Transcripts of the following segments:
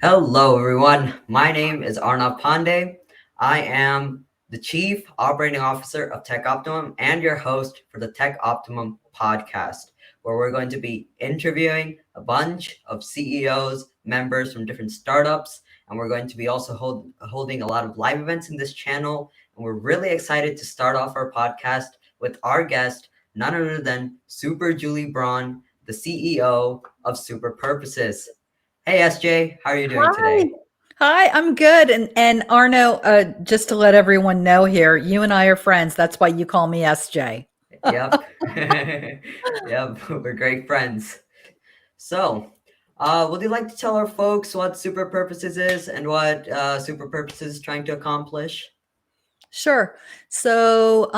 Hello, everyone. My name is Arnav Pandey. I am the Chief Operating Officer of Tech Optimum and your host for the Tech Optimum podcast, where we're going to be interviewing a bunch of CEOs, members from different startups, and we're going to be also holding a lot of live events in this channel. And we're really excited to start off our podcast with our guest, none other than Super Jule Braun, the CEO of Super Purposes. Hey SJ, how are you doing Hi. today? Hi, I'm good. And Arno, just to let everyone know here, you and I are friends. That's why you call me SJ. Yep. Yep, we're great friends. So, would you like to tell our folks what Super Purposes is and what Super Purposes is trying to accomplish? Sure. So,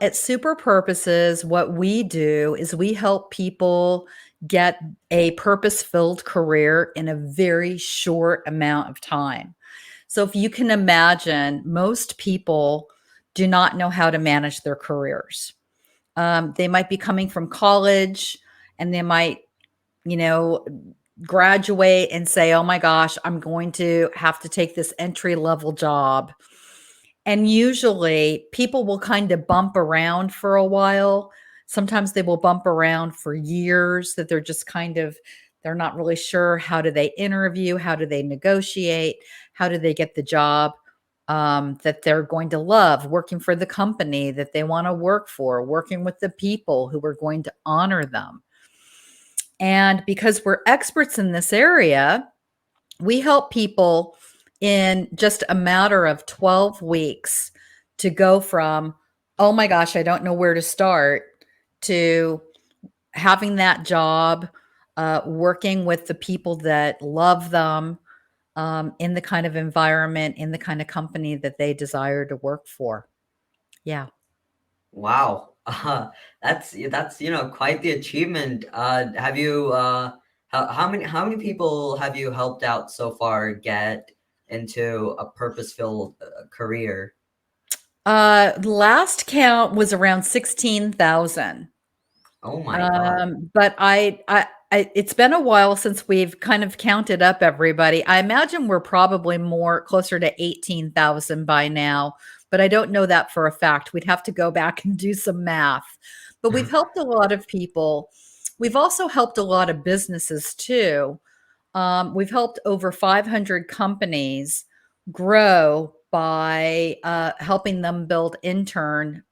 at Super Purposes, what we do is we help people get a purpose-filled career in a very short amount of time. So, if you can imagine, most people do not know how to manage their careers. They might be coming from college and they might, you know, graduate and say, oh my gosh, I'm going to have to take this entry level job. And usually people will kind of bump around for a while. Sometimes they will bump around for years that they're just kind of, they're not really sure how do they interview, how do they negotiate, how do they get the job that they're going to love, working for the company that they want to work for, working with the people who are going to honor them. And because we're experts in this area, we help people in just a matter of 12 weeks to go from, oh my gosh, I don't know where to start, to having that job, working with the people that love them, in the kind of environment, in the kind of company that they desire to work for. Yeah. Wow. That's quite the achievement. Have you how many people have you helped out so far get into a purpose-filled career? Last count was around 16,000. Oh my God. But it's been a while since we've kind of counted up everybody. I imagine we're probably more closer to 18,000 by now, but I don't know that for a fact. We'd have to go back and do some math. But we've helped a lot of people. We've also helped a lot of businesses too. We've helped over 500 companies grow by helping them build internship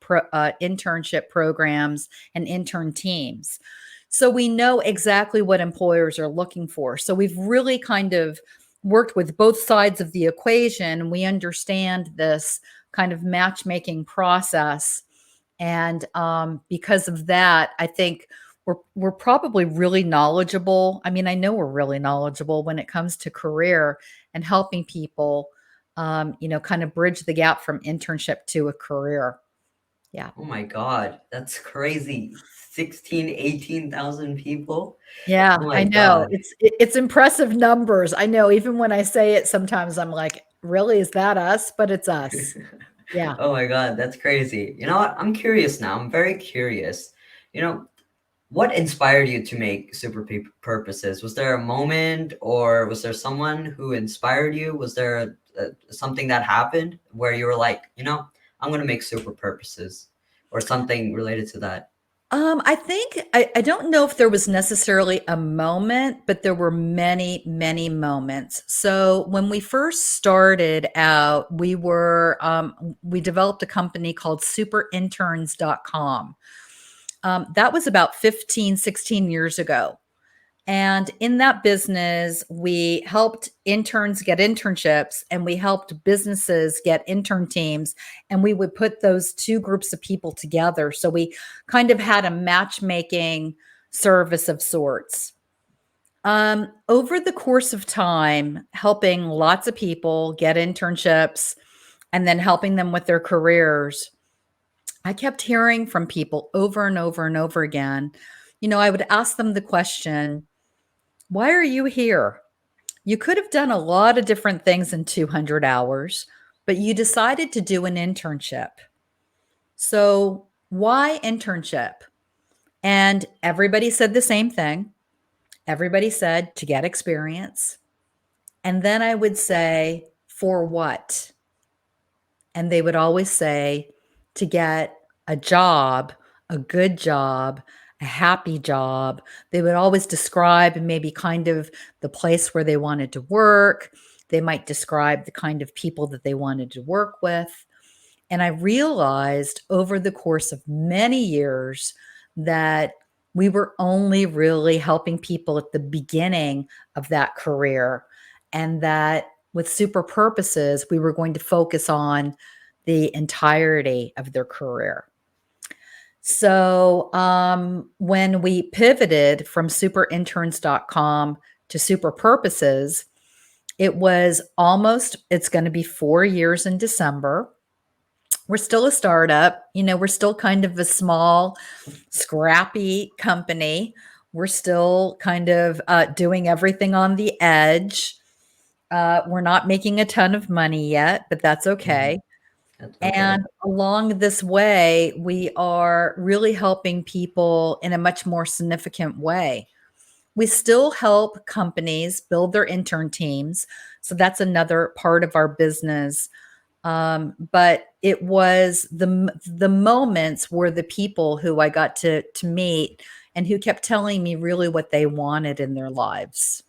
programs and intern teams. So we know exactly what employers are looking for. So we've really kind of worked with both sides of the equation. We understand this kind of matchmaking process. And because of that, I think we're probably really knowledgeable. I mean, I know we're really knowledgeable when it comes to career and helping people, kind of bridge the gap from internship to a career. Yeah. Oh my God, that's crazy. 16, 18,000 people. Yeah, Oh my I know. God. It's impressive numbers. I know even when I say it, sometimes I'm like, really, is that us? But it's us. Yeah. Oh my God, that's crazy. You know what? I'm curious now. I'm very curious. You know, what inspired you to make Purposes? Was there a moment or was there someone who inspired you? Was there something that happened where you were like, I'm going to make Super Purposes or something related to that? I think I don't know if there was necessarily a moment, but there were many, many moments. So when we first started out, we developed a company called superinterns.com. That was about 15, 16 years ago. And in that business, we helped interns get internships and we helped businesses get intern teams. And we would put those two groups of people together. So we kind of had a matchmaking service of sorts. Over the course of time, helping lots of people get internships and then helping them with their careers, I kept hearing from people over and over and over again. I would ask them the question, why are you here? You could have done a lot of different things in 200 hours, but you decided to do an internship. So, why internship? And everybody said the same thing. Everybody said to get experience. And then I would say, for what? And they would always say, to get a job, a good job, a happy job. They would always describe maybe kind of the place where they wanted to work. They might describe the kind of people that they wanted to work with. And I realized over the course of many years that we were only really helping people at the beginning of that career, and that with super purposes, we were going to focus on the entirety of their career. So when we pivoted from superinterns.com to super purposes, it was almost, it's going to be 4 years in December. We're still a startup. We're still kind of a small, scrappy company. We're still kind of doing everything on the edge. We're not making a ton of money yet, but that's Mhm. okay. That's okay. And along this way, we are really helping people in a much more significant way. We still help companies build their intern teams. So that's another part of our business. But it was the moments were the people who I got to meet and who kept telling me really what they wanted in their lives.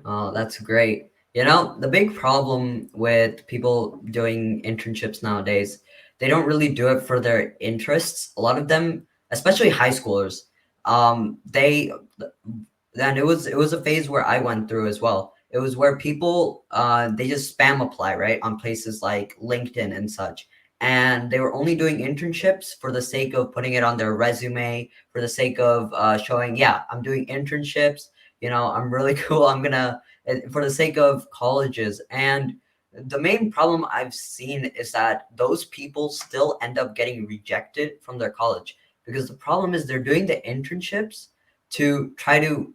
Oh, that's great. You know, the big problem with people doing internships nowadays, they don't really do it for their interests. A lot of them, especially high schoolers, they and it was a phase where I went through as well. It was where people they just spam apply, right, on places like LinkedIn and such. And they were only doing internships for the sake of putting it on their resume, for the sake of showing, yeah, I'm doing internships, I'm really cool. I'm gonna for the sake of colleges. And the main problem I've seen is that those people still end up getting rejected from their college, because the problem is they're doing the internships to try to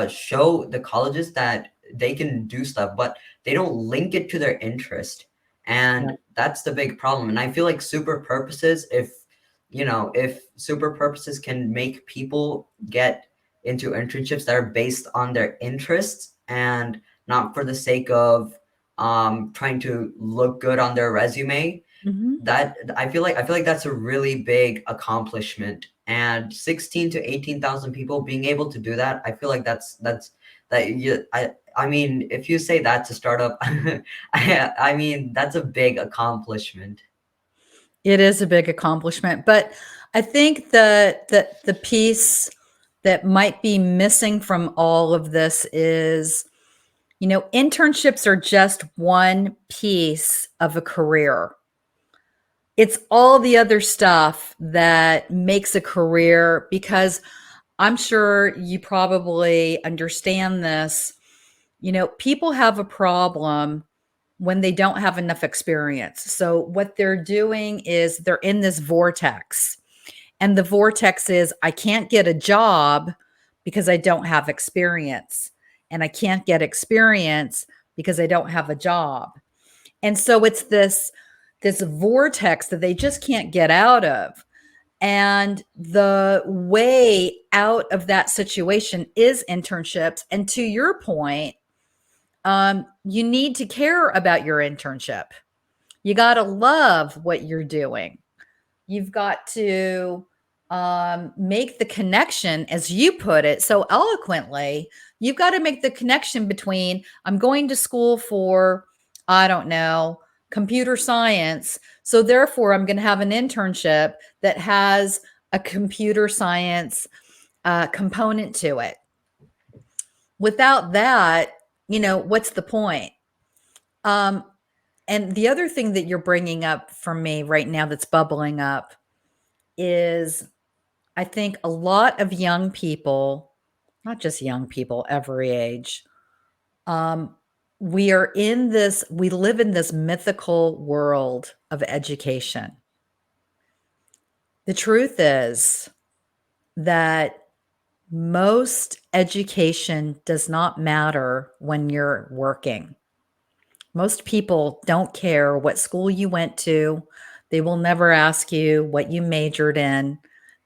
show the colleges that they can do stuff, but they don't link it to their interest. Yeah. And that's the big problem. And I feel like super purposes, if super purposes can make people get into internships that are based on their interests and not for the sake of trying to look good on their resume, Mhm. that I feel like that's a really big accomplishment. And 16 to 18,000 people being able to do that, I feel like that's that you I mean, if you say that's a startup, I mean that's a big accomplishment. It is a big accomplishment, but I think that the piece that might be missing from all of this is, internships are just one piece of a career. It's all the other stuff that makes a career, because I'm sure you probably understand this. People have a problem when they don't have enough experience. So what they're doing is they're in this vortex. And the vortex is, I can't get a job because I don't have experience. And I can't get experience because I don't have a job. And so it's this vortex that they just can't get out of. And the way out of that situation is internships. And to your point, you need to care about your internship. You got to love what you're doing. You've got to make the connection, as you put it so eloquently. You've got to make the connection between, I'm going to school for, I don't know, computer science. So therefore, I'm going to have an internship that has a computer science component to it. Without that, what's the point? Um, and the other thing that you're bringing up for me right now that's bubbling up is, I think a lot of young people, not just young people, every age, um, we live in this mythical world of education. The truth is that most education does not matter when you're working. Most people don't care what school you went to. They will never ask you what you majored in.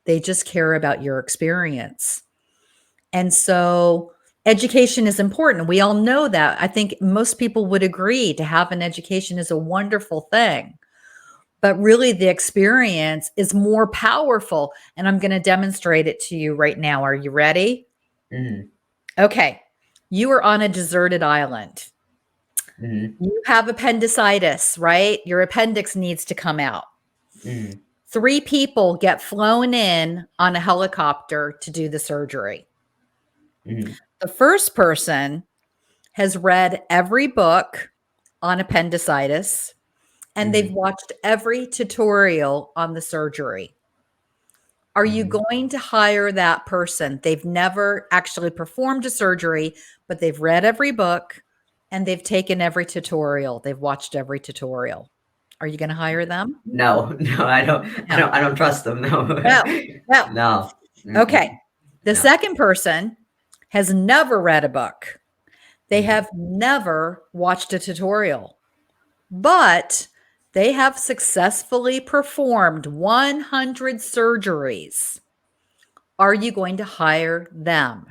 They just care about your experience. And so Education is important. We all know that. I think most people would agree to have an education is a wonderful thing. But really, the experience is more powerful. And I'm going to demonstrate it to you right now. Are you ready? Mm-hmm. Okay. You are on a deserted island. Mm-hmm. You have appendicitis, right? Your appendix needs to come out. Mm-hmm. 3 people get flown in on a helicopter to do the surgery. Mm-hmm. The first person has read every book on appendicitis and they've Mm-hmm. watched every tutorial on the surgery. Are you Mm-hmm. going to hire that person? They've never actually performed a surgery, but they've read every book and they've taken every tutorial. They've watched every tutorial. Are you going to hire them? No, no, I don't. I No. don't. I don't trust them. No, No. No. no. Okay. Mm-mm. The No. second person has never read a book. They Mm-hmm. have never watched a tutorial, but they have successfully performed 100 surgeries. Are you going to hire them?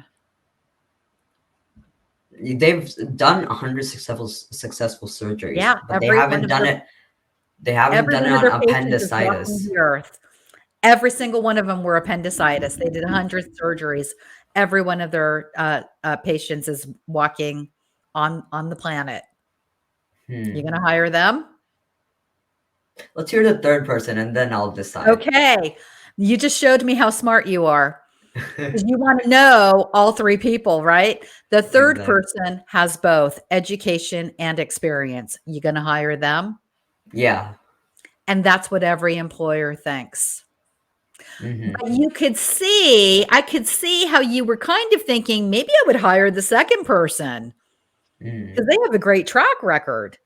They've done 100 successful surgeries, Yeah, but they haven't done it. They haven't every done it one of on their patients is walking appendicitis. the earth. Every single one of them were appendicitis. They did 100 surgeries. Every one of their patients is walking on the planet. You Hmm. going to hire them? Let's hear the third person, and then I'll decide. Okay. You just showed me how smart you are. 'Cause you wanna know all 3 people, right? The third Exactly. person has both education and experience. You gonna hire them? Yeah. And that's what every employer thinks. Mm-hmm. But I could see how you were kind of thinking, "Maybe I would hire the second person Mm-hmm. because they have a great track record."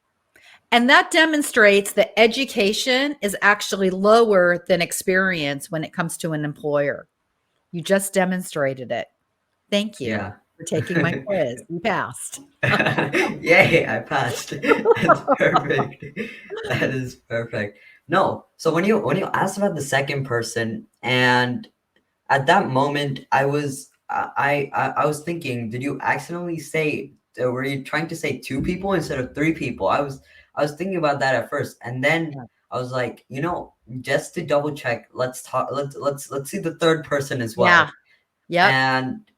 And that demonstrates that education is actually lower than experience when it comes to an employer. You just demonstrated it. Thank you Yeah. for taking my quiz. You passed. Yay, I passed. That's perfect. That is perfect. No, so when you asked about the second person, and at that moment, I was thinking, did you accidentally say, were you trying to say 2 people instead of 3 people? I was thinking about that at first, and then Yeah. I was like, just to double check, let's talk. Let's see the third person as Yeah. well. Yep. And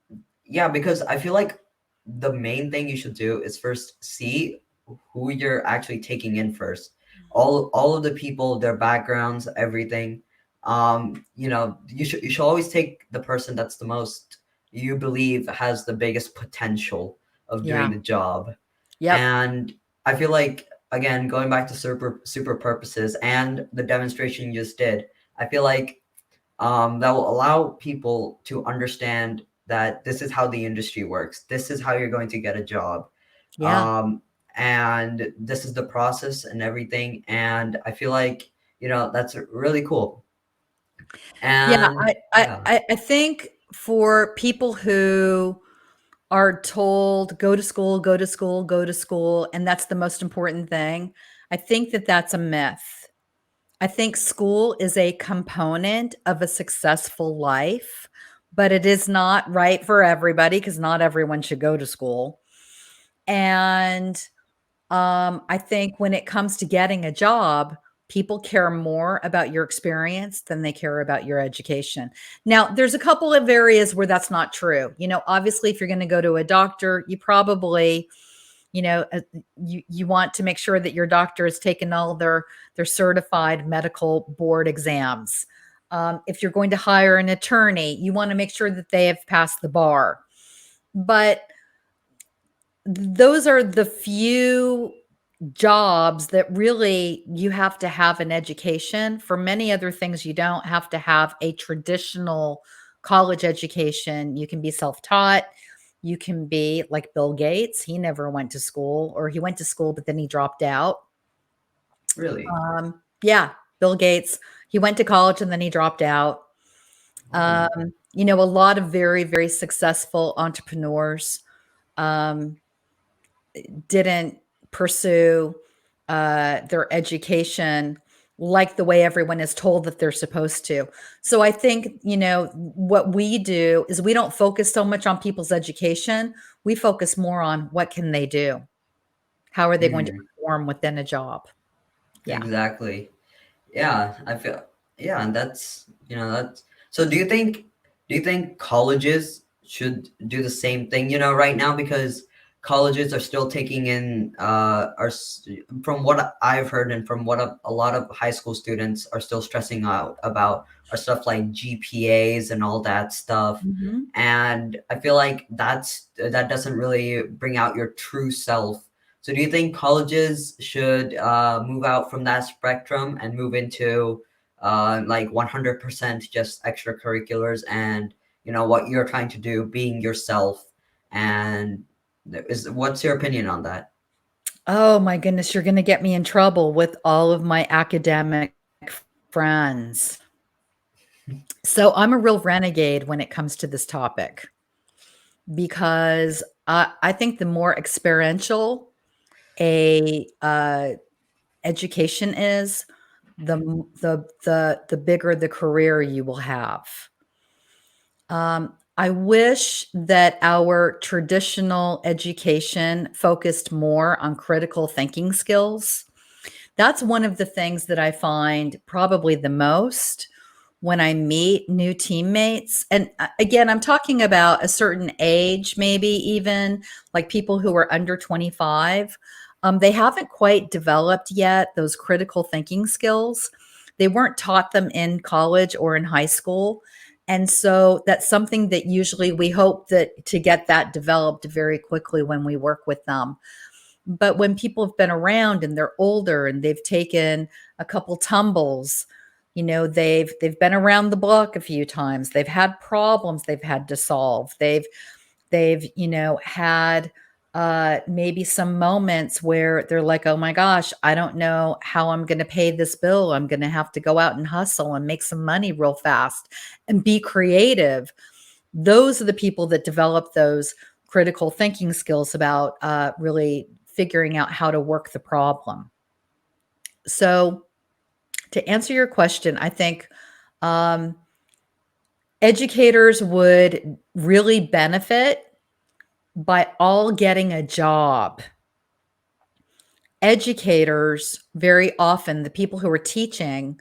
yeah, because I feel like the main thing you should do is first see who you're actually taking in first. All of the people, their backgrounds, everything. You should always take the person that's the most you believe has the biggest potential of doing Yeah. the job. Yep. And I feel like, again, going back to super purposes and the demonstration you just did, I feel like that will allow people to understand that this is how the industry works. This is how you're going to get a job. Yeah. Um, and this is the process and everything. And I feel like, that's really cool. Yeah. And I I yeah, I I think for people who are told, "Go to school, go to school, go to school," and that's the most important thing, I think that that's a myth. I think school is a component of a successful life, but it is not right for everybody because not everyone should go to school. And I think when it comes to getting a job, people care more about your experience than they care about your education. Now, there's a couple of areas where that's not true. Obviously, if you're going to go to a doctor, you probably, you want to make sure that your doctor has taken all their certified medical board exams. If you're going to hire an attorney, you want to make sure that they have passed the bar. But those are the few jobs that really you have to have an education. For many other things, you don't have to have a traditional college education. You can be self-taught. You can be like Bill Gates. He never went to school, or he went to school, but then he dropped out. really. Yeah, Bill Gates, he went to college and then he dropped out. Oh, A lot of very, very successful entrepreneurs um, didn't pursue their education like the way everyone is told that they're supposed to. So I think, what we do is we don't focus so much on people's education. We focus more on what can they do? How are they going to Mm, perform within a job? Yeah. exactly. Yeah, I feel yeah, and that's so do you think colleges should do the same thing, right now because colleges are still taking in from what I've heard and from what a lot of high school students are still stressing out about are stuff like GPAs and all that stuff. Mhm. And I feel like that doesn't really bring out your true self. So do you think colleges should move out from that spectrum and move into like 100% just extracurriculars and what you're trying to do, being yourself? And what's your opinion on that? Oh my goodness, you're gonna get me in trouble with all of my academic friends. So I'm a real renegade when it comes to this topic because I think the more experiential a education is, the bigger the career you will have. I wish that our traditional education focused more on critical thinking skills. That's one of the things that I find probably the most when I meet new teammates. And again, I'm talking about a certain age, maybe even like people who are under 25. They haven't quite developed yet those critical thinking skills. They weren't taught them in college or in high school. And so that's something that usually we hope that to get that developed very quickly when we work with them. But when people have been around and they're older and they've taken a couple tumbles, they've been around the block a few times. They've had problems they've had to solve. They've had maybe some moments where they're like, "Oh my gosh, I don't know how I'm going to pay this bill. I'm going to have to go out and hustle and make some money real fast and be creative." Those are the people that develop those critical thinking skills about really figuring out how to work the problem. So, to answer your question, I think um, educators would really benefit by all getting a job. Educators, very often, the people who are teaching,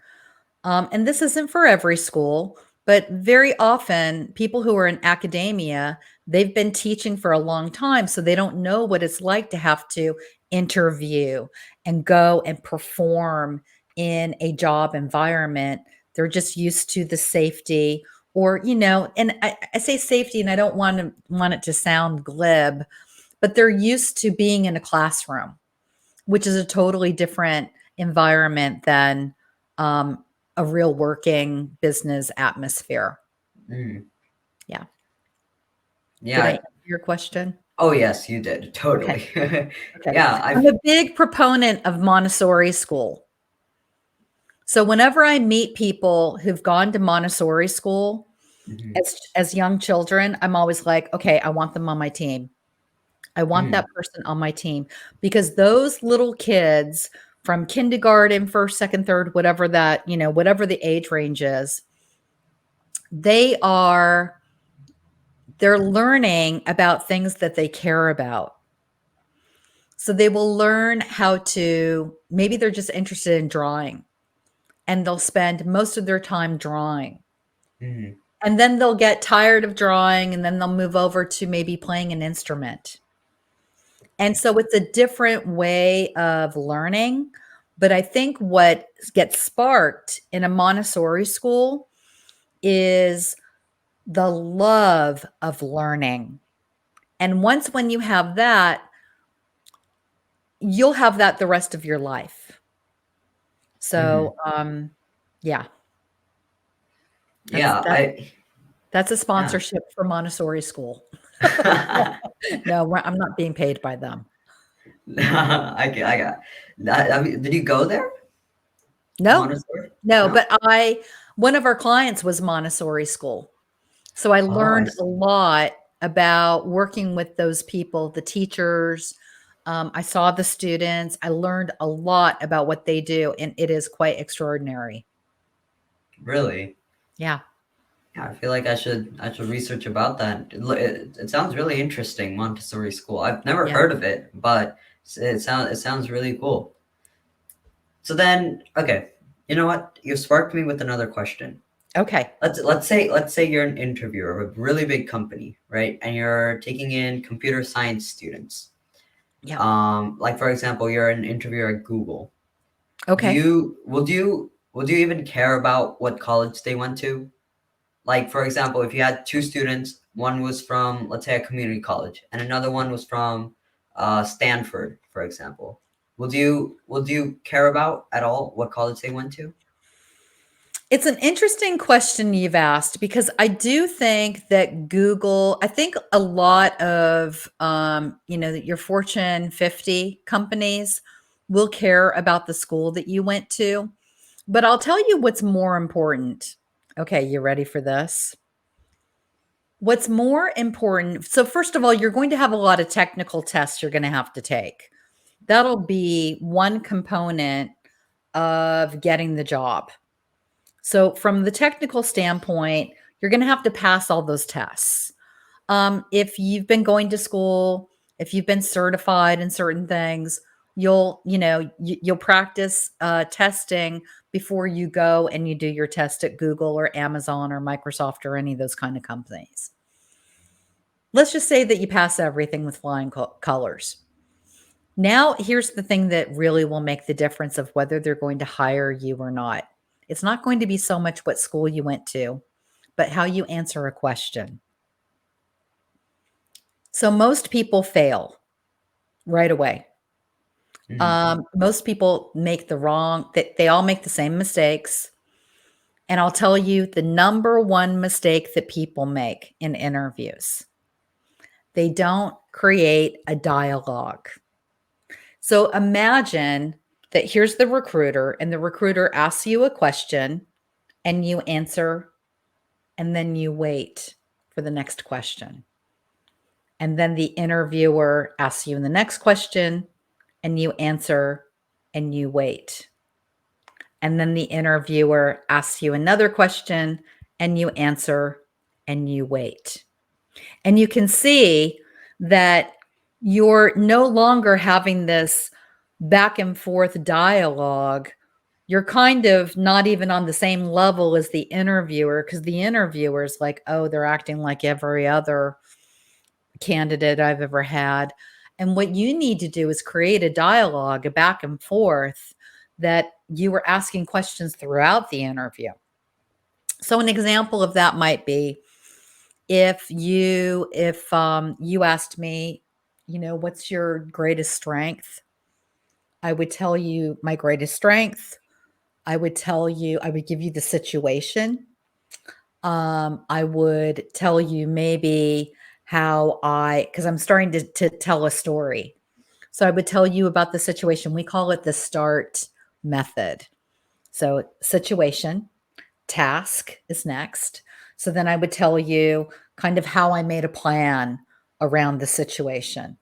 and this isn't for every school, but very often people who are in academia, they've been teaching for a long time, so they don't know what it's like to have to interview and go and perform in a job environment. They're just used to the safety and I say safety and I don't want it to sound glib, but they're used to being in a classroom, which is a totally different environment than um, a real working business atmosphere. Mm, Yeah. Did I yeah. answer your question? Oh yes, you did Okay. totally. Okay. Yeah, I'm I've. a big proponent of Montessori school. So whenever I meet people who've gone to Montessori school Mhm, as young children, I'm always like, okay, I want them on my team. I want mm, that person on my team because those little kids from kindergarten, first, second, third, whatever the age range is, they are they're learning about things that they care about. So they will learn how to maybe they're just interested in drawing and they'll spend most of their time drawing. mm, And then they'll get tired of drawing and then they'll move over to maybe playing an instrument. And so it's a different way of learning. But I think what gets sparked in a Montessori school is the love of learning. And once when you have that, you'll have that the rest of your life. mhm. So, yeah, that's Yeah, that that's a yeah. sponsorship for Montessori school. No, I'm not being paid by them. I got that. I mean, did you go there to No, Montessori? no, No. but one of our clients was Montessori school. So I Oh, I learned a see. lot about working with those people, the teachers, I saw the students. I learned a lot about what they do, and it is quite extraordinary. Really? Yeah, Yeah, I feel like I should research about that. It sounds really interesting, Montessori school. I've never yeah. heard of it, but it sounds really cool. So then, okay, you know what? You sparked me with another question. Okay. Let's say you're an interviewer of a really big company, right? And you're taking in computer science students. Yeah. Like for example, you're an interviewer at Google. Do Okay. you would you even care about what college they went to? Like for example, if you had two students, one was from, let's say, a community college and another one was from Stanford, for example, would you care about at all what college they went to? It's an interesting question you've asked because I do think that Google, I think a lot of, your Fortune 50 companies will care about the school that you went to. But I'll tell you what's more important. Okay, you ready for this? What's more important? So, first of all, you're going to have a lot of technical tests you're going to have to take. That'll be one component of getting the job. So, from the technical standpoint, you're going to have to pass all those tests. If you've been going to school, if you've been certified in certain things, you'll practice testing before you go and you do your test at Google or Amazon or Microsoft or any of those kind of companies. Let's just say that you pass everything with flying colors. Now, here's the thing that really will make the difference of whether they're going to hire you or not. It's not going to be so much what school you went to, but how you answer a question. So, most people fail right away. Hmm. Most people make the wrong, they all make the same mistakes. And I'll tell you the number one mistake that people make in interviews, they don't create a dialogue. So imagine that here's the recruiter, and the recruiter asks you a question, and you answer, and then you wait for the next question. And then the interviewer asks you the next question, and you answer, and you wait. And then the interviewer asks you another question, and you answer, and you wait. And you can see that you're no longer having this back and forth dialogue. You're kind of not even on the same level as the interviewer because the interviewer is like, oh, they're acting like every other candidate I've ever had. And what you need to do is create a dialogue, a back and forth that you were asking questions throughout the interview. So an example of that might be if you asked me, what's your greatest strength? I would tell you my greatest strength. I would give you the situation. I would tell you maybe because I'm starting to tell a story. So I would tell you about the situation. We call it the START method. So situation, task is next. So then I would tell you kind of how I made a plan around the situation.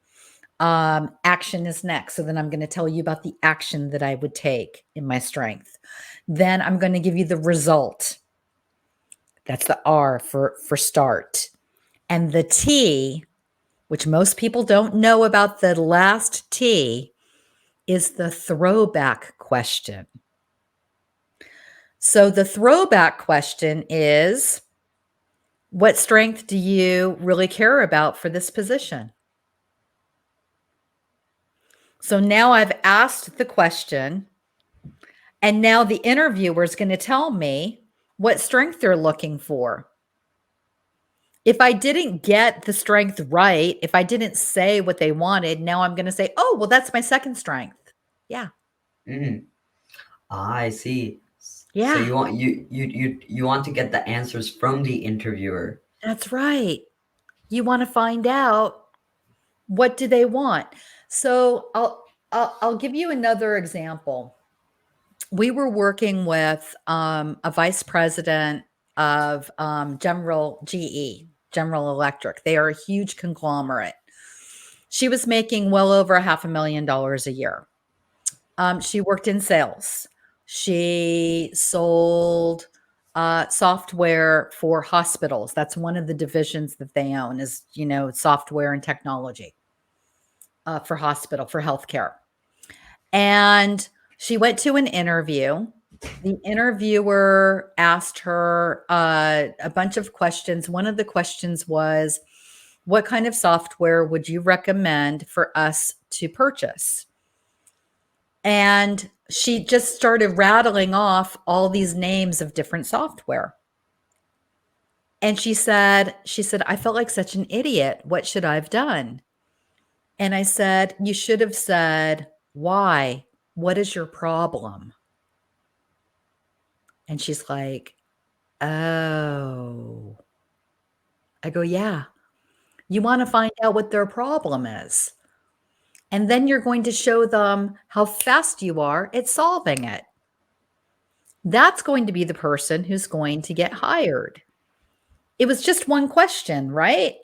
Action is next. So then I'm going to tell you about the action that I would take in my strength. Then I'm going to give you the result. That's the R for start. And the T, which most people don't know about the last T, is the throwback question. So the throwback question is, what strength do you really care about for this position? So now I've asked the question, and now the interviewer is going to tell me what strength they're looking for. If I didn't get the strength right, if I didn't say what they wanted, now I'm going to say, oh, well, that's my second strength. Yeah. Hmm. I see. So Yeah. you want to get the answers from the interviewer. That's right. You want to find out what do they want. So I'll give you another example. We were working with a vice president of General GE, General Electric. They are a huge conglomerate. She was making well over a $500,000 a year. She worked in sales. She sold software for hospitals. That's one of the divisions that they own is, software and technology for healthcare. And she went to an interview. The interviewer asked her a bunch of questions. One of the questions was, what kind of software would you recommend for us to purchase? And she just started rattling off all these names of different software. And she said, I felt like such an idiot. What should I have done? And I said, you should have said, why? What is your problem? And she's like, oh. I go, yeah. You want to find out what their problem is. And then you're going to show them how fast you are at solving it. That's going to be the person who's going to get hired. It was just one question, right?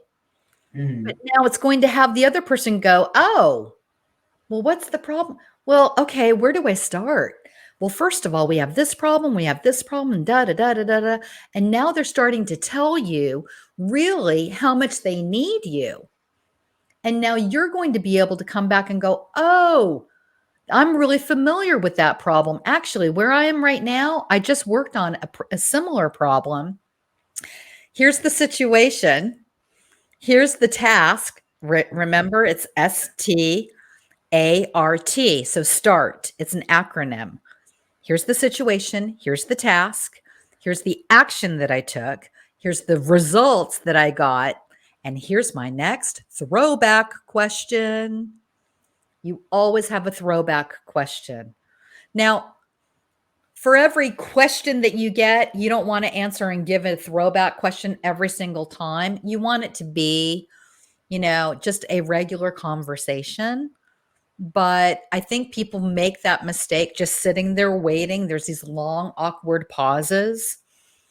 But Mhm. now it's going to have the other person go, oh, well, what's the problem? Well, okay, where do I start? Well, first of all, we have this problem, and da da da da da da. And now they're starting to tell you really how much they need you. And now you're going to be able to come back and go, oh, I'm really familiar with that problem. Actually, where I am right now, I just worked on a similar problem. Here's the situation. Here's the task. Remember, it's START. So START, it's an acronym. Here's the situation. Here's the task. Here's the action that I took. Here's the results that I got. And here's my next throwback question. You always have a throwback question. Now, for every question that you get, you don't want to answer and give a throwback question every single time. You want it to be, just a regular conversation. But I think people make that mistake just sitting there waiting. There's these long, awkward pauses.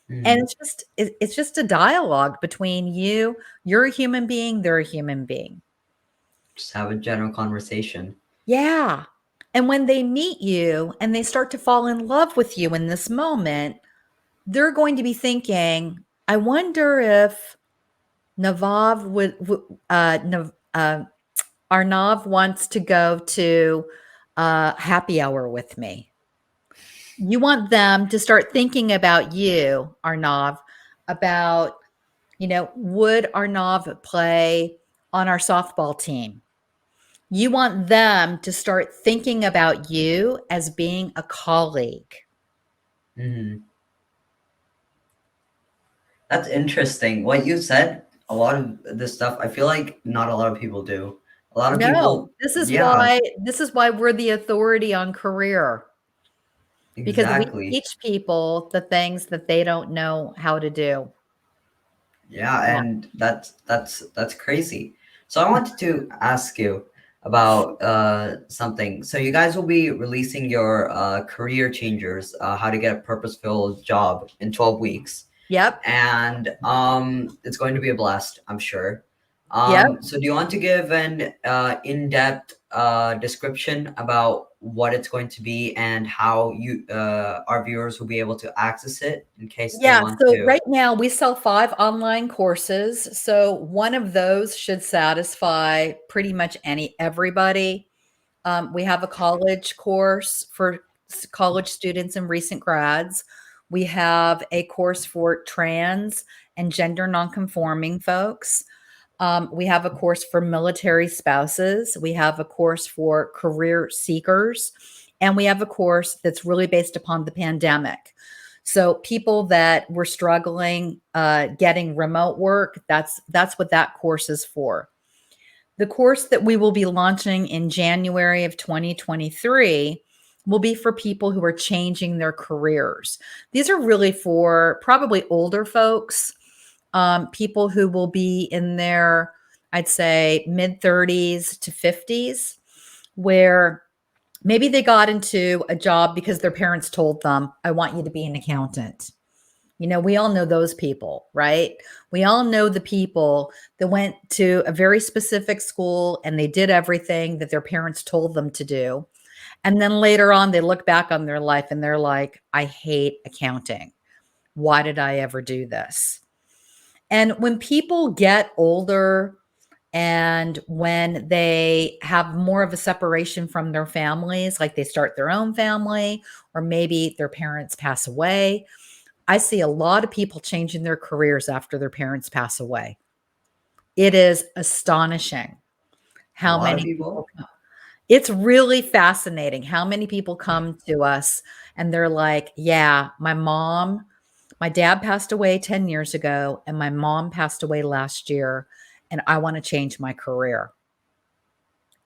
And Mhm. it's just a dialogue between you. You're a human being, they're a human being. Just have a general conversation. Yeah. And when they meet you and they start to fall in love with you in this moment, they're going to be thinking, I wonder if Navav Arnav wants to go to happy hour with me. You want them to start thinking about you, Arnav, about, would Arnav play on our softball team? You want them to start thinking about you as being a colleague. Mhm. That's interesting. What you said, a lot of this stuff, I feel like not a lot of people do. A lot of No, people, this is yeah, why this is why we're the authority on career, because we exactly. teach people the things that they don't know how to do. Yeah, Yeah. and that's crazy. So I wanted to ask you about something. So you guys will be releasing your career changers, how to get a purpose-filled job in 12 weeks. Yep. And it's going to be a blast, I'm sure. Yep. So do you want to give an in-depth description about what it's going to be and how you our viewers will be able to access it in case they Yeah, want so to? right now we sell 5 online courses, so one of those should satisfy pretty much everybody. We have a college course for college students and recent grads. We have a course for trans and gender nonconforming folks. We have a course for military spouses. We have a course for career seekers. And we have a course that's really based upon the pandemic. So people that were struggling getting remote work, that's what that course is for. The course that we will be launching in January of 2023 will be for people who are changing their careers. These are really for probably older folks, people who will be in their, I'd say, mid 30s to 50s, where maybe they got into a job because their parents told them, I want you to be an accountant. We all know those people, right? We all know the people that went to a very specific school and they did everything that their parents told them to do. And then later on, they look back on their life and they're like, I hate accounting. Why did I ever do this? And when people get older and when they have more of a separation from their families, like they start their own family, or maybe their parents pass away, I see a lot of people changing their careers after their parents pass away. It is astonishing A how lot of many people people. come. It's really fascinating how many people come to us and they're like, "Yeah, my dad passed away 10 years ago and my mom passed away last year and I want to change my career."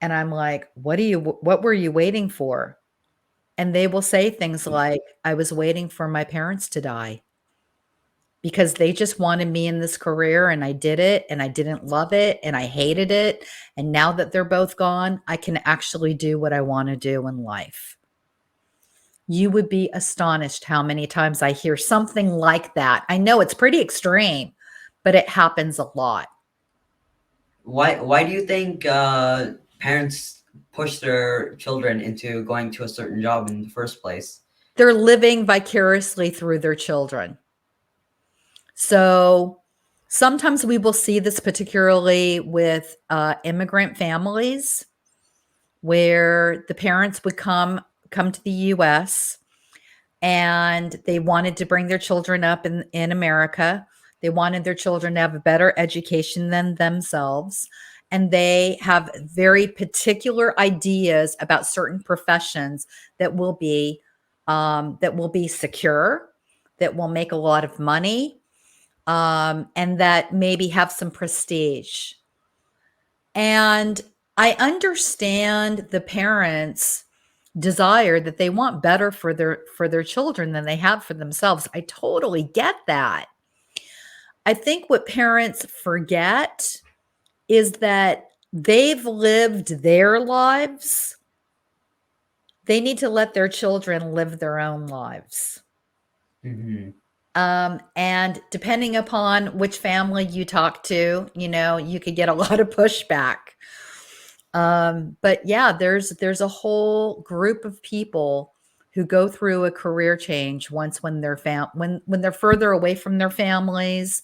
And I'm like, what were you waiting for?" And they will say things like, "I was waiting for my parents to die because they just wanted me in this career and I did it and I didn't love it and I hated it. And now that they're both gone, I can actually do what I want to do in life." You would be astonished how many times I hear something like that. I know it's pretty extreme, but it happens a lot. Why do you think parents push their children into going to a certain job in the first place? They're living vicariously through their children. So sometimes we will see this particularly with immigrant families where the parents would come to the US and they wanted to bring their children up in America. They wanted their children to have a better education than themselves. And they have very particular ideas about certain professions that will be secure, that will make a lot of money, and that maybe have some prestige. And I understand the parents' desire that they want better for their children than they have for themselves. I totally get that. I think what parents forget is that they've lived their lives. They need to let their children live their own lives. Hmm. And depending upon which family you talk to, you could get a lot of pushback. But yeah, there's a whole group of people who go through a career change once when when they're further away from their families.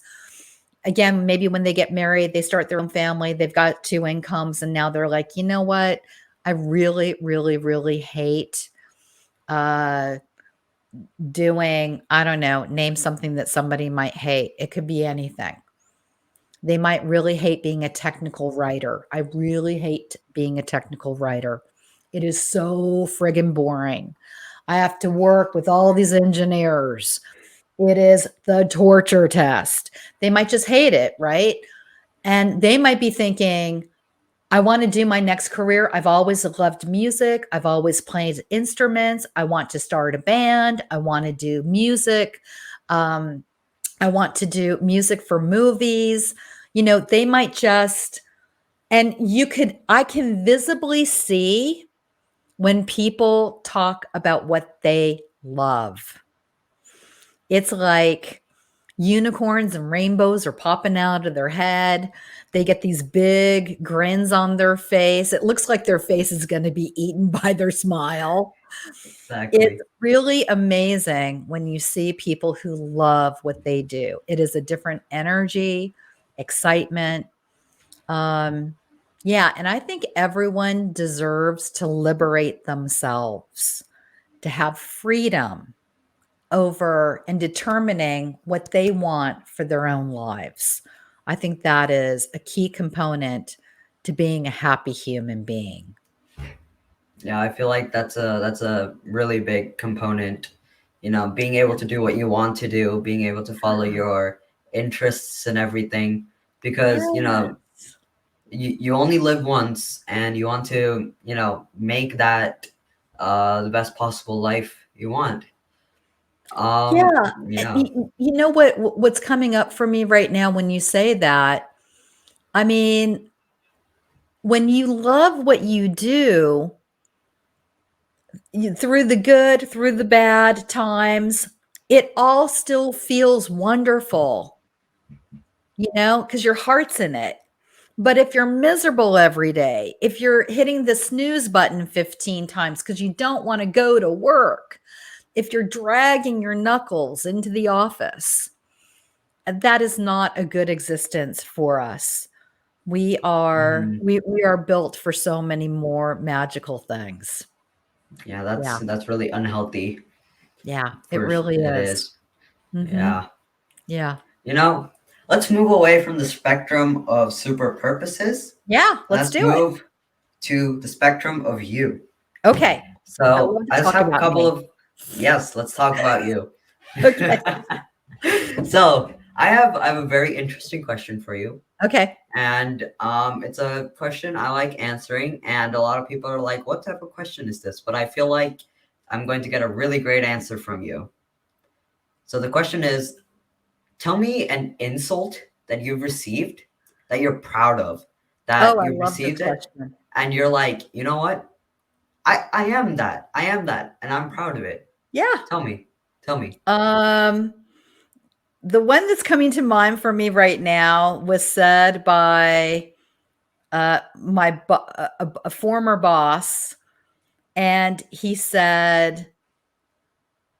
Again, maybe when they get married, they start their own family, they've got two incomes, and now they're like, you know what? I really, really, really hate uh doing, I don't know, name something that somebody might hate. It could be anything. They might really hate being a technical writer. I really hate being a technical writer. It is so friggin' boring. I have to work with all these engineers. It is the torture test. They might just hate it, right? And they might be thinking, I want to do my next career. I've always loved music. I've always played instruments. I want to start a band. I want to do music. Um, I want to do music for movies. They might just, and I can visibly see when people talk about what they love. It's like unicorns and rainbows are popping out of their head. They get these big grins on their face. It looks like their face is going to be eaten by their smile. It's Exactly. really amazing when you see people who love what they do. It is a different energy, excitement. Um, yeah, and I think everyone deserves to liberate themselves, to have freedom over and determining what they want for their own lives. I think that is a key component to being a happy human being. Yeah, I feel like that's a really big component. Being able to do what you want to do, being able to follow your interests and everything, because Yes. you only live once, and you want to make that the best possible life you want. Yeah, Yeah. you know what's coming up for me right now when you say that? I mean, when you love what you do, through the good, through the bad times, it all still feels wonderful, because your heart's in it. But if you're miserable every day, if you're hitting the snooze button 15 times because you don't want to go to work, if you're dragging your knuckles into the office, that is not a good existence for us. We are built for so many more magical things. Yeah, Yeah. that's really unhealthy. Yeah, it For really it is. is. Mhm. Yeah. Yeah. You know, let's move away from the spectrum of super purposes. Yeah, let's Let's do it. move to the spectrum of you. Okay. I So love to I just talk have a about couple me. of yes. Let's talk about you. Okay. So I have a very interesting question for you, Okay. and it's a question I like answering, and a lot of people are like, "What type of question is this?" But I feel like I'm going to get a really great answer from you. So the question is, tell me an insult that you've received that you're proud of, Oh, that I you've love this received it, question. and you're like, you know what? I am that. I am that, and I'm proud of it. Yeah. Tell me. Tell me. Um, the one that's coming to mind for me right now was said by a former boss, and he said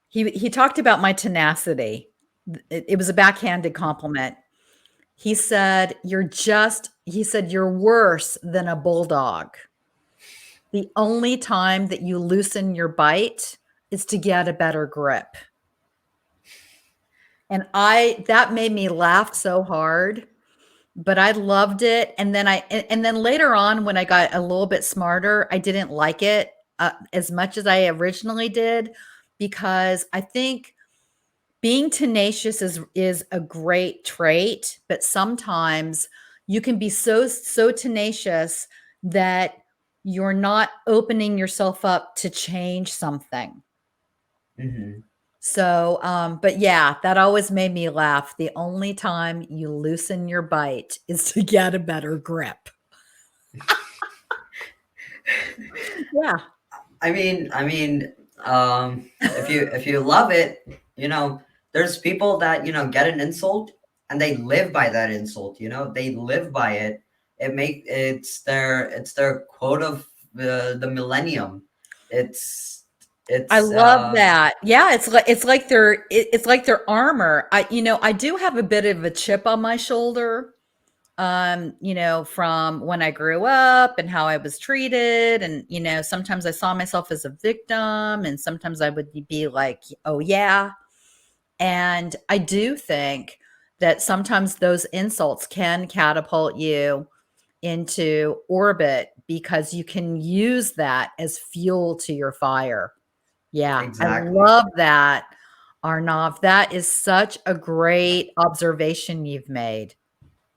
he talked about my tenacity. It was a backhanded compliment. He said, "You're worse than a bulldog. The only time that you loosen your bite is to get a better grip." And that made me laugh so hard, but I loved it. And then later on, when I got a little bit smarter, I didn't like it as much as I originally did, because I think being tenacious is a great trait, but sometimes you can be so tenacious that you're not opening yourself up to change something. Hmm. So, but yeah, that always made me laugh. The only time you loosen your bite is to get a better grip. Yeah. If you love it, there's people that get an insult and they live by that insult. They live by it. It's their quote of the millennium. It's I it's love that. Yeah, it's like their armor. I do have a bit of a chip on my shoulder, from when I grew up and how I was treated. And, sometimes I saw myself as a victim, and sometimes I would be like, oh, yeah. And I do think that sometimes those insults can catapult you into orbit because you can use that as fuel to your fire. Yeah, I exactly. love that, Arnav. That is such a great observation you've made.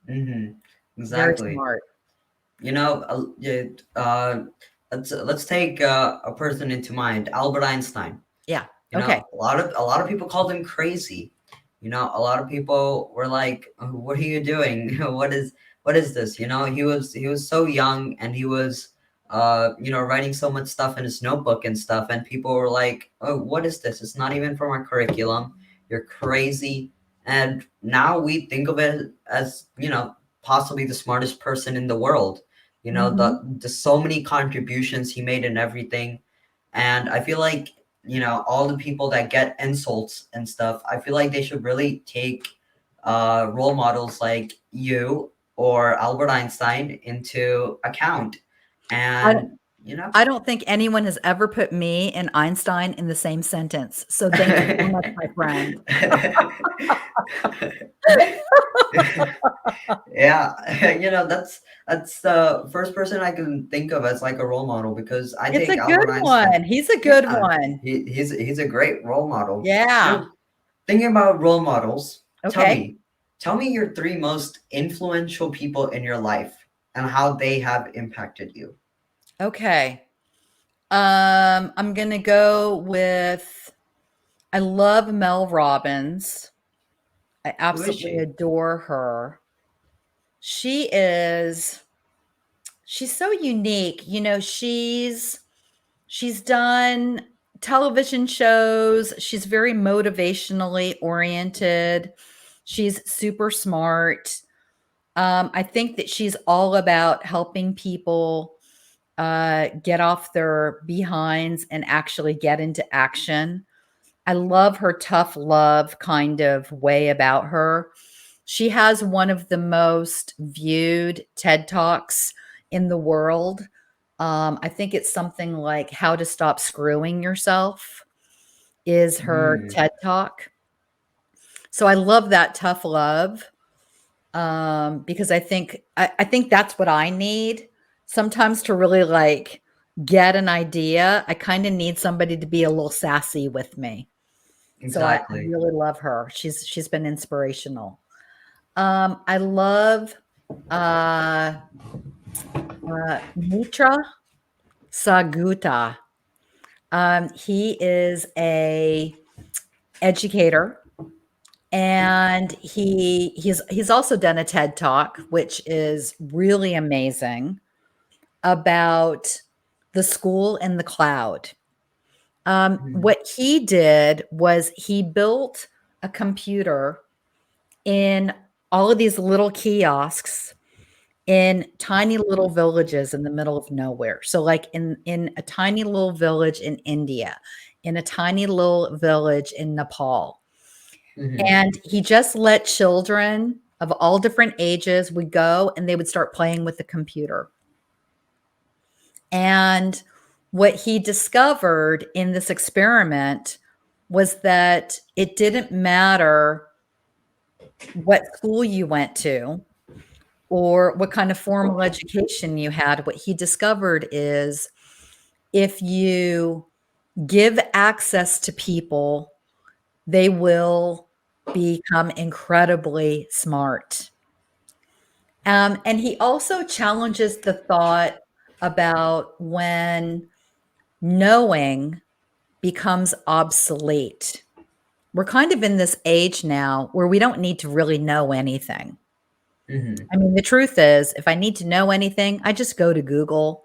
Hmm. Very Exactly. smart. You know, let's take a person into mind, Albert Einstein. Yeah. Okay. A lot of people called him crazy. A lot of people were like, "Oh, what are you doing? What is this?" He was so young, and he was writing so much stuff in his notebook and stuff, and people were like, "Oh, what is this? It's not even from our curriculum. You're crazy." And now we think of it as, possibly the smartest person in the world. Mhm. The so many contributions he made and everything. And I feel like, all the people that get insults and stuff, I feel like they should really take role models like you or Albert Einstein into account. I And, you know, I don't think anyone has ever put me and Einstein in the same sentence. So thank you so much, my friend. yeah, that's the first person I can think of as like a role model, because I It's a take good Albert Einstein. one. He's a good Yeah, one. he's a great role model. Yeah. Thinking about role models, tell Okay. me, tell me your three most influential people in your life and how they have impacted you. Okay. I'm gonna go with I love Mel Robbins. I Who is absolutely she? adore her. She is she's so unique. She's done television shows. She's very motivationally oriented. She's super smart. I think that she's all about helping people get off their behinds and actually get into action. I love her tough love kind of way about her. She has one of the most viewed TED Talks in the world. I think it's something like How to Stop Screwing Yourself is her Mm, TED Talk. So I love that tough love, because I think that's what I need sometimes to really like get an idea. I kind of need somebody to be a little sassy with me. So I exactly. really love her. She's been inspirational. I love uh, Mitra Saguta. He is a educator, and he's also done a TED Talk, which is really amazing, about the school and the cloud. Mm, What he did was he built a computer in all of these little kiosks in tiny little villages in the middle of nowhere. So like in a tiny little village in India, in a tiny little village in Nepal. mhm, And he just let children of all different ages would go and they would start playing with the computer. And what he discovered in this experiment was that it didn't matter what school you went to or what kind of formal education you had. What he discovered is if you give access to people, they will become incredibly smart. And he also challenges the thought about when knowing becomes obsolete. We're kind of in this age now where we don't need to really know anything. mhm. I mean, the truth is, if I need to know anything, I just go to Google.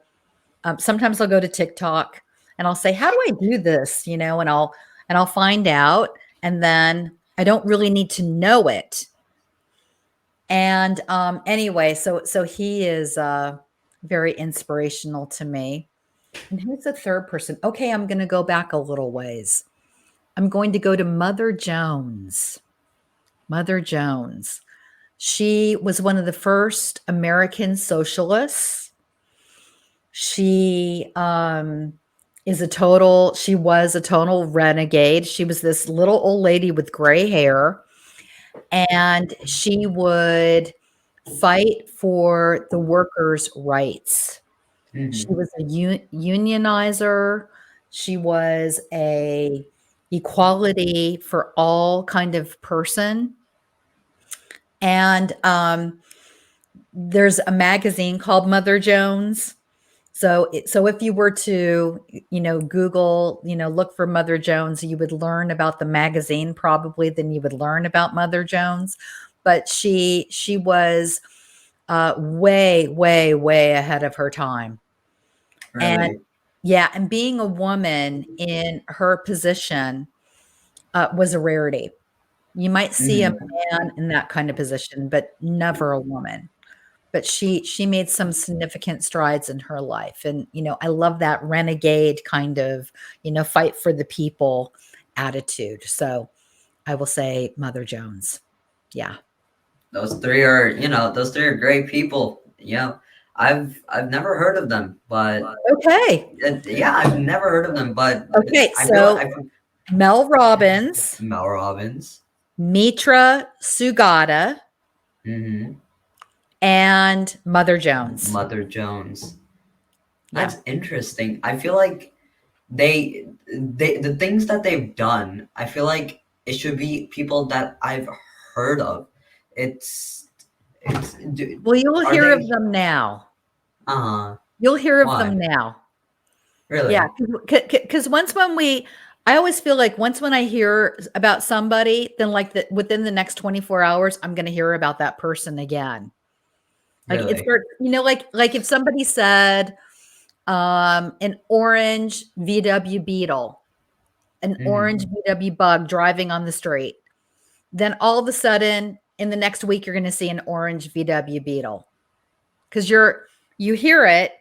Sometimes I'll go to TikTok and I'll say, "How do I do this?" And I'll find out, and then I don't really need to know it. And anyway, so he is very inspirational to me. And who's the third person? Okay, I'm going to go back a little ways. I'm going to go to Mother Jones. Mother Jones. She was one of the first American socialists. She she was a total renegade. She was this little old lady with gray hair, and she would fight for the workers' rights. She Mhm. was a unionizer. She was a equality for all kind of person. And there's a magazine called Mother Jones. So if you were to, Google, look for Mother Jones, you would learn about the magazine probably than you would learn about Mother Jones. But she was way, way, way ahead of her time. And Really. yeah, and being a woman in her position was a rarity. You might see a Mhm. man in that kind of position, but never a woman. But she made some significant strides in her life, and I love that renegade kind of fight for the people attitude. So I will say Mother Jones. Yeah. Those three are great people. Yeah, I've never heard of them, but Okay. yeah, I've never heard of them, but Okay. I feel So I Mel Robbins, Mel Robbins. Mitra Sugata, Mhm. and Mother Jones. Mother Jones. Yeah. That's interesting. I feel like the things that they've done, I feel like it should be people that I've heard of. It's Well, you'll are hear of they them now. uh You'll hear of them why? now. Yeah, Really? because I always feel like once when I hear about somebody, then within the next 24 hours, I'm going to hear about that person again. Like it's Really? like if somebody said, an orange VW Beetle. an Hmm. orange VW bug driving on the street. Then all of a sudden, in the next week, you're going to see an orange VW Beetle because you hear it,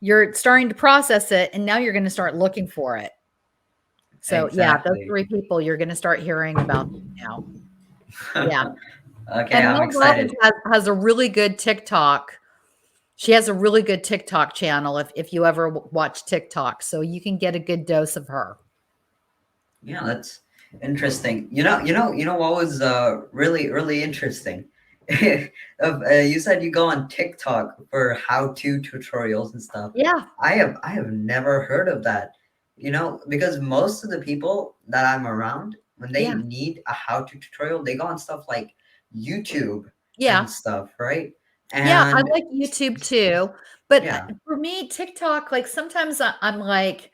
you're starting to process it, and now you're going to start looking for it. So yeah, those Exactly. three people you're going to start hearing about now. Yeah, Okay, and I'm Mel Robbins excited. has a really good TikTok. She has a really good TikTok channel if you ever watch TikTok, so you can get a good dose of her. Yeah, that's interesting. You know what was really really interesting. You said you go on TikTok for how-to tutorials and stuff. Yeah, I have never heard of that. You know, because most of the people that I'm around, when they yeah, need a how-to tutorial, they go on stuff like YouTube yeah. and stuff, right? Yeah, I And like YouTube too, but, yeah, for me, TikTok, like, sometimes I'm like,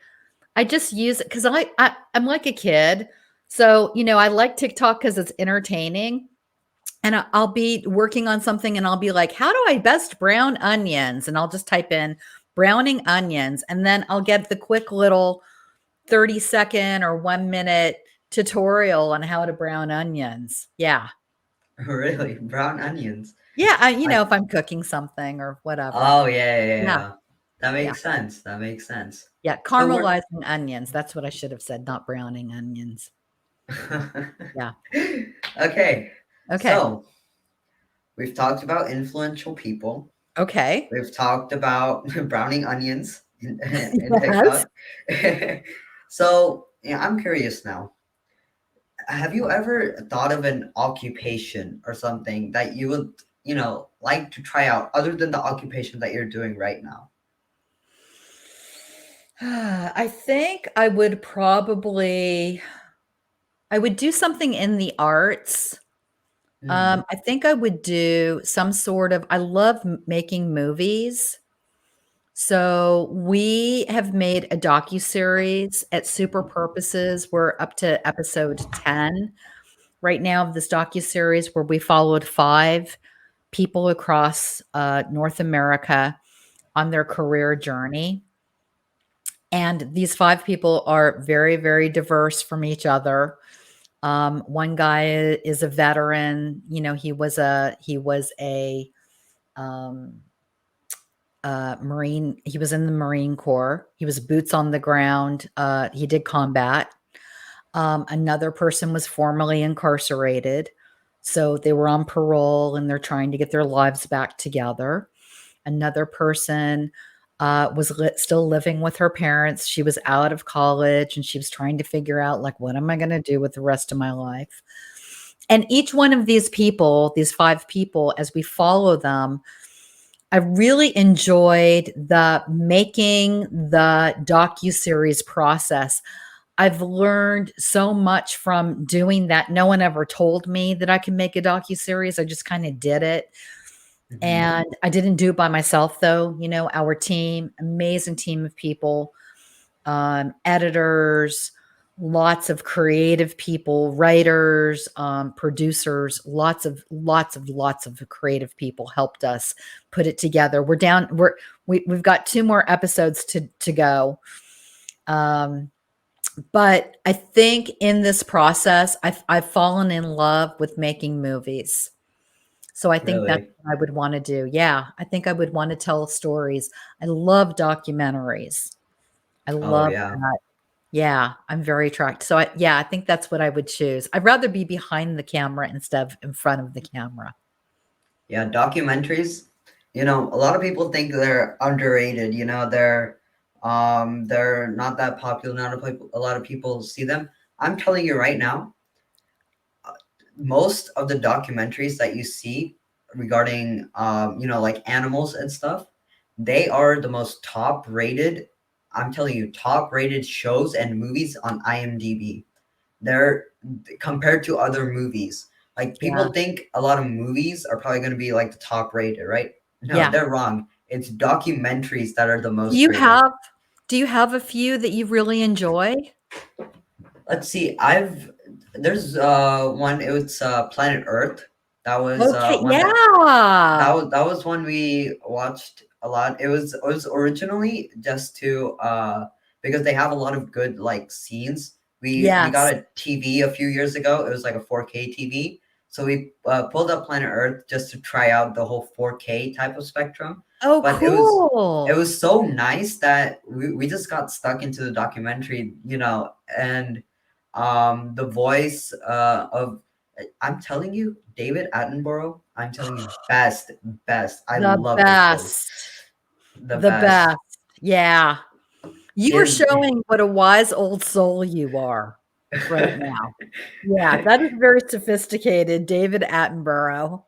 I just use it because I'm like a kid, so, I like TikTok because it's entertaining, and I'll be working on something, and I'll be like, "How do I best brown onions?" And I'll just type in "browning onions," and then I'll get the quick little 30-second or 1-minute tutorial on how to brown onions. Yeah. really, brown onions. Yeah, I if I'm cooking something or whatever. Oh yeah, yeah, yeah, Yeah, yeah. That yeah. makes sense. That makes sense. Yeah, So we're caramelizing onions, that's what I should have said, not browning onions. Yeah, okay. okay, So we've talked about influential people. okay. We've talked about browning onions in Yes. TikTok. So yeah, I'm curious now. Have you ever thought of an occupation or something that you would, like to try out other than the occupation that you're doing right now? I think I would do something in the arts. Hmm. I think I would do some sort of I love making movies. So, we have made a docuseries at Super Purposes. We're up to episode 10 right now of this docuseries where we followed 5 people across, North America on their career journey. And these 5 people are very, very diverse from each other. One guy is a veteran, um, Marine he was in the Marine Corps. He was boots on the ground, he did combat. Another person was formerly incarcerated, so they were on parole and they're trying to get their lives back together. Another person, was still living with her parents. She was out of college and she was trying to figure out, like, "What am I gonna do with the rest of my life?" And each one of these people, these 5 people, as we follow them, I really enjoyed the making the docuseries process. I've learned so much from doing that. No one ever told me that I could make a docuseries. I just kinda did it. Hmm. And I didn't do it by myself though, our team, amazing team of people, editors, lots of creative people, writers, producers, lots of creative people helped us put it together. We've got 2 more episodes to go. Um, but I think in this process, I've fallen in love with making movies. So I think that's Really? what I would wanna do. Yeah, I think I would wanna tell stories. I love documentaries. I Oh love yeah. that. Yeah, I'm very attracted. So I think that's what I would choose. I'd rather be behind the camera instead of in front of the camera. Yeah, documentaries, a lot of people think they're underrated, they're not that popular, not a lot of people see them. I'm telling you right now, most of the documentaries that you see regarding like animals and stuff, they are the most top rated, I'm telling you, top rated shows and movies on IMDb. They're compared to other movies. Like Yeah. people think a lot of movies are probably going to be like the top rated, right? No, Yeah. they're wrong. It's documentaries that are the Do most you rated. have do you have a few that you really enjoy? Let's see. There's one. It was Planet Earth. That was Okay, one yeah. that was one we watched a lot. It was originally just to because they have a lot of good like scenes We got Yes. a TV a few years ago. It was like a 4K TV. So we pulled up Planet Earth just to try out the whole 4K type of spectrum. Oh, But it cool. was so nice that we just got stuck into the documentary, you know, and the voice of I'm telling you, David Attenborough, I'm telling you, best. I The love his voice. best. The The best. best. Yeah. You are His showing what a wise old soul you are right now. Yeah, that is very sophisticated, David Attenborough.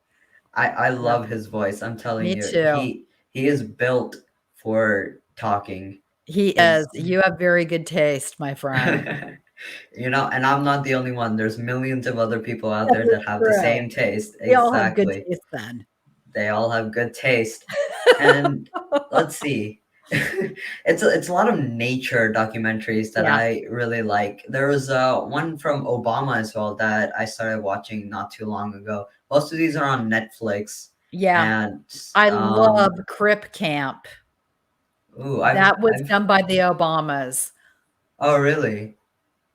I Yeah, love his voice. I'm telling me you, too. he is built for talking. He is. His You have very good taste, my friend. you know, and I'm not the only one. There's millions of other people out That there is that have the true. same taste. We all have good Exactly. taste then. They all have good taste. And let's see. It's a lot of nature documentaries that Yeah, I really like. There was one from Obama as well that I started watching not too long ago. Most of these are on Netflix, yeah. and I love Crip Camp. ooh, That was I've done by the Obamas. oh really?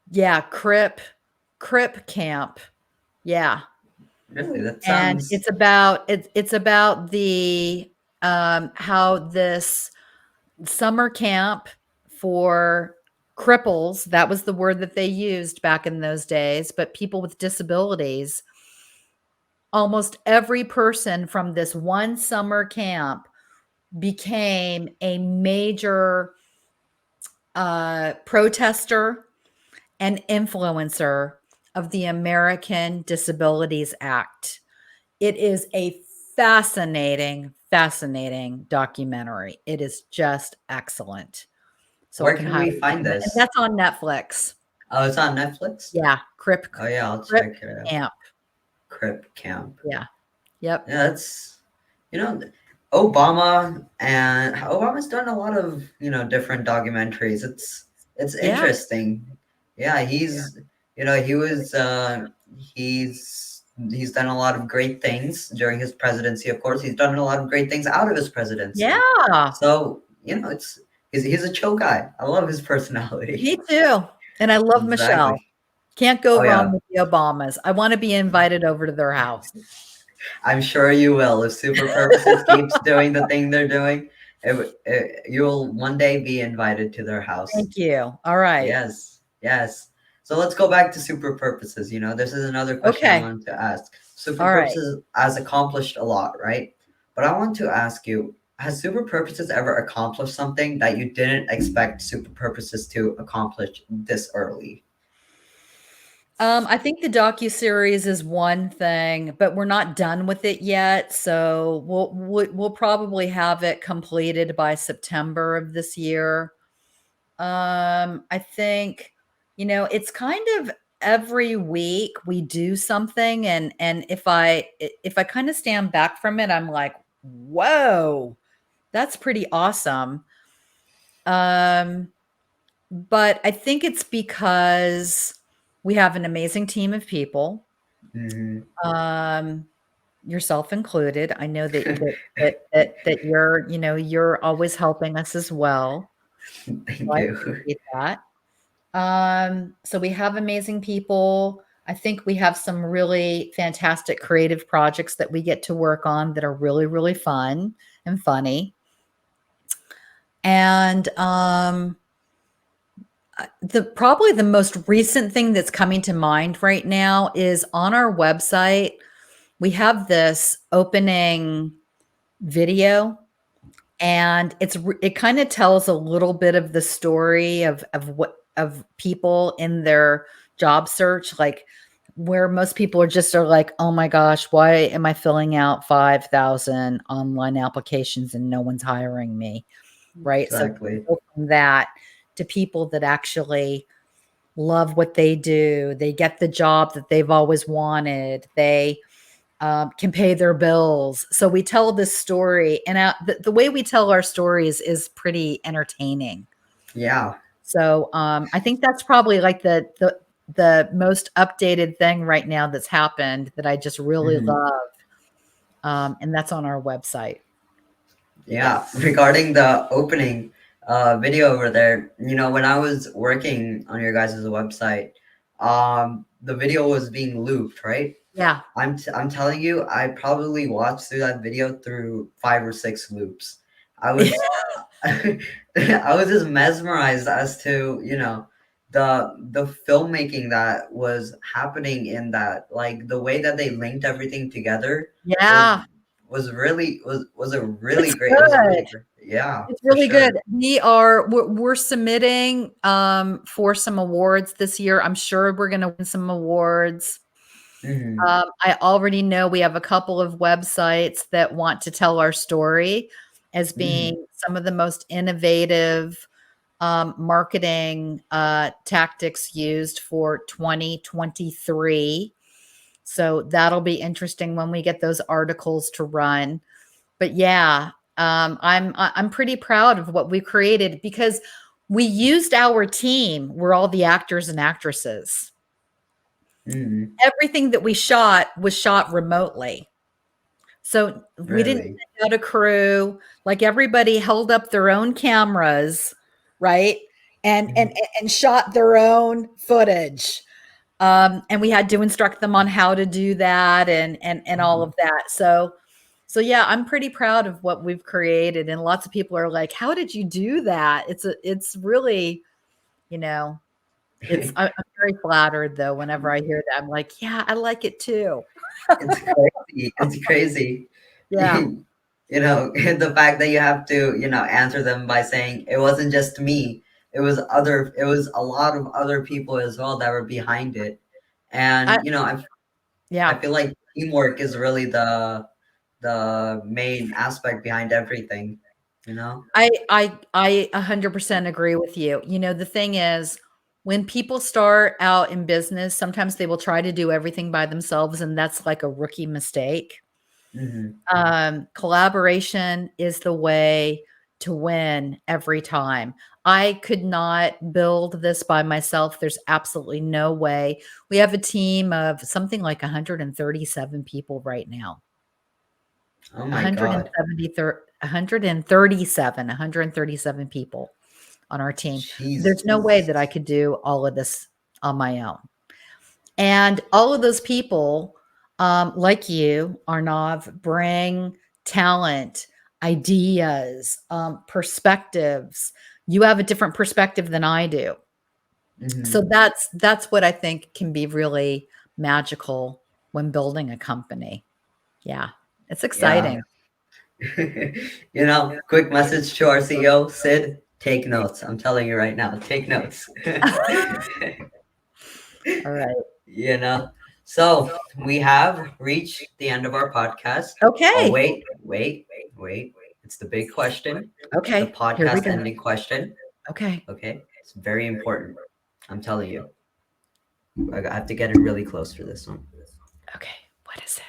Yeah, Crip Camp. Yeah. Really? That And sounds it's about the, how this summer camp for cripples, that was the word that they used back in those days, but people with disabilities, almost every person from this one summer camp became a major protester and influencer of the American Disabilities Act. It is a fascinating documentary. It is just excellent. So I where can can highly we find recommend, and this? that's on Netflix. Oh, it's on Netflix? Yeah, Oh yeah, I'll Crip check it out. Camp. Crip Camp. Yeah. Yep. Yeah, that's you know, Obama's done a lot of, you know, different documentaries. It's Yeah. interesting. Yeah, he's you know, he's done a lot of great things during his presidency, of course. He's done a lot of great things out of his presidency. Yeah. So, you know, he's a chill guy. I love his personality. Me too. And I love Michelle. Exactly. Can't go Oh wrong yeah. with the Obamas. I wanna be invited over to their house. I'm sure you will. If Super Purposes keeps doing the thing they're doing, you'll one day be invited to their house. Thank you. All right. Yes, yes. So let's go back to Super Purposes. You know, this is another question I Okay. wanted to ask. Super All right. Purposes has accomplished a lot, right? But I want to ask you, has Super Purposes ever accomplished something that you didn't expect Super Purposes to accomplish this early? I think the docuseries is one thing, but we're not done with it yet, so we'll probably have it completed by September of this year. I think, it's kind of every week we do something, and if I kinda stand back from it, I'm like, "Whoa, that's pretty awesome." Um, but I think it's because we have an amazing team of people, Hmm. um, yourself included. I know that you're always helping us as well, so Thank I you. appreciate that. So we have amazing people. I think we have some really fantastic creative projects that we get to work on that are really, really fun and funny. And the probably the most recent thing that's coming to mind right now is on our website, we have this opening video, and it kind of tells a little bit of the story of what of people in their job search, like where most people are like, oh my gosh, why am I filling out 5,000 online applications and no one's hiring me, right? So we Exactly. go from that to people that actually love what they do, they get the job that they've always wanted, they can pay their bills. So we tell this story, and the way we tell our stories is pretty entertaining. Yeah. So I think that's probably like the most updated thing right now that's happened that I just really Hmm. love, and that's on our website. Yeah. Regarding the opening, video over there. When I was working on your guys' website, the video was being looped, right? Yeah. I'm telling you, I probably watched through that video through 5 or 6 loops. I was I was just mesmerized as to, the filmmaking that was happening in that, like the way that they linked everything together was Yeah. was a really It's great, it was a really good. great, yeah, It's for really good. sure. We're submitting for some awards this year. I'm sure we're going to win some awards. Hmm. I already know we have a couple of websites that want to tell our story as Hmm. being some of the most innovative marketing tactics used for 2023. So that'll be interesting when we get those articles to run. But yeah, I'm pretty proud of what we created because we used our team. We're all the actors and actresses. Hmm. Everything that we shot was shot remotely. So we didn't Really. send out a crew. Like everybody held up their own cameras, right? And and Hmm. and shot their own footage. And we had to instruct them on how to do that and all Hmm. of that. So yeah, I'm pretty proud of what we've created. And lots of people are like, "How did you do that?" It's really, you know, I'm very flattered though. Whenever I hear that, I'm like, "Yeah, I like it too." It's crazy. It's crazy. Yeah. The fact that you have to, answer them by saying it wasn't just me. It was a lot of other people as well that were behind it. I And, I yeah. feel like teamwork is really the main aspect behind everything, you know? I 100% agree with you. The thing is, when people start out in business, sometimes they will try to do everything by themselves, and that's like a rookie mistake. Hmm. Collaboration is the way to win every time. I could not build this by myself. There's absolutely no way. We have a team of something like 137 people right now. Oh my God. 170 137 137 people on our team. There's no way Jesus. that I could do all of this on my own. And all of those people, like you, Arnav, bring talent, ideas, perspectives. You have a different perspective than I do. So Hmm. that's what I think can be really magical when building a company. Yeah, it's Yeah. exciting. Quick message to our CEO, Sid, take notes. I'm telling you right now, take notes. All right. you know. So we have reached the end of our podcast. Oh, Okay. wait. It's the big question, the Okay. Here we podcast go. ending question. Okay. Okay. It's very important. I'm telling you. I have to get it really close for this one. Okay. What is it?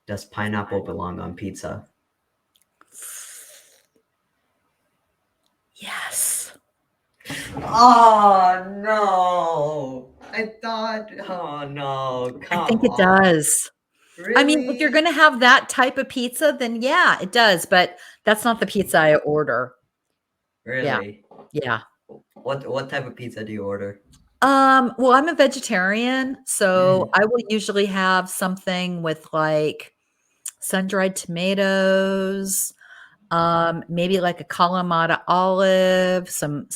Does pineapple belong on pizza? Yes. Oh no. Oh no, I come think it on. does. I mean, if you're Really? gonna have that type of pizza, then yeah, it does, but that's not the pizza I order. Yeah. Really? Yeah. What type of pizza do you order? Well, I'm a vegetarian, so Mm. I will usually have something with, like, sun-dried tomatoes, maybe, like, a Kalamata olive, some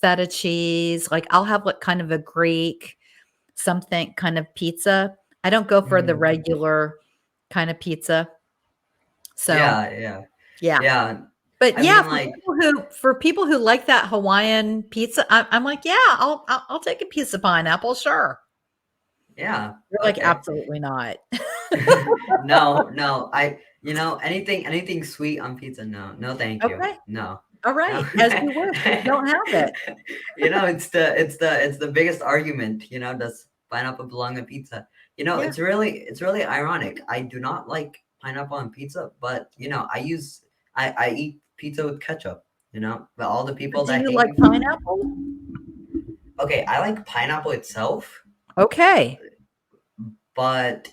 feta cheese, like, I'll have, like, kind of a Greek something kind of pizza. I don't go for the Mm. regular kind of pizza. So, Yeah, yeah. yeah. Yeah. But I yeah, mean, like, for people who like that Hawaiian pizza, I'm like, "Yeah, I'll take a piece of pineapple, sure." yeah, You're like, okay. "Absolutely not." No, no. Anything sweet on pizza, no. No, thank you. Okay. No. All No. right. As you wish. Don't have it. It's the biggest argument, does pineapple belong on pizza? Yeah. It's really ironic. I do not like pineapple on pizza, but I eat pizza with ketchup, But all the But people do that you hate like me for. pineapple? Okay, I like pineapple itself, Okay. but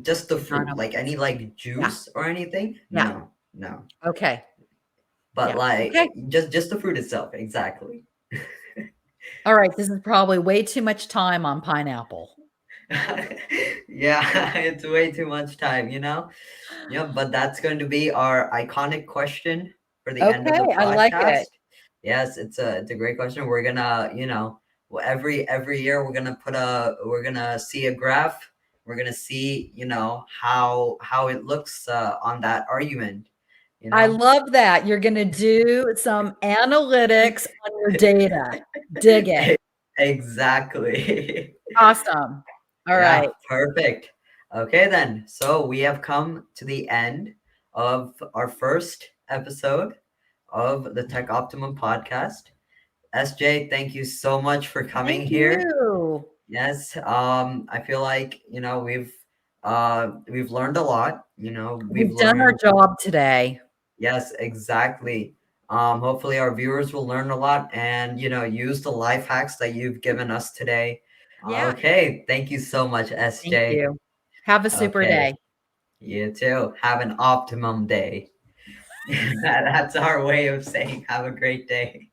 just the Not fruit, on like any pizza. like Yeah. juice or anything. Yeah. No, no. Okay. but Yeah. Okay. like just the fruit itself, exactly. All right. This is probably way too much time on pineapple. Yeah, it's way too much time, you know? Yeah, but that's going to be our iconic question for the end of the Okay. I like it. podcast. Yes, it's a great question. We're gonna, every year we're gonna see a graph. We're gonna see, how it looks on that argument, you I know? love that. You're going to do some analytics on your data. Dig it. Exactly. Awesome. All Yeah, right. perfect. Okay, then. So we have come to the end of our first episode of the Tech Optimum podcast. SJ, thank you so much for coming Thank here. you. Yes, I feel like, we've learned a lot. We've We've done our learned, job today. yes, exactly. Hopefully our viewers will learn a lot and, use the life hacks that you've given us today. Yeah. Okay, thank you so much, Thank SJ. you. Have a super Okay, day. you too. Have an optimum day. That's our way of saying have a great day.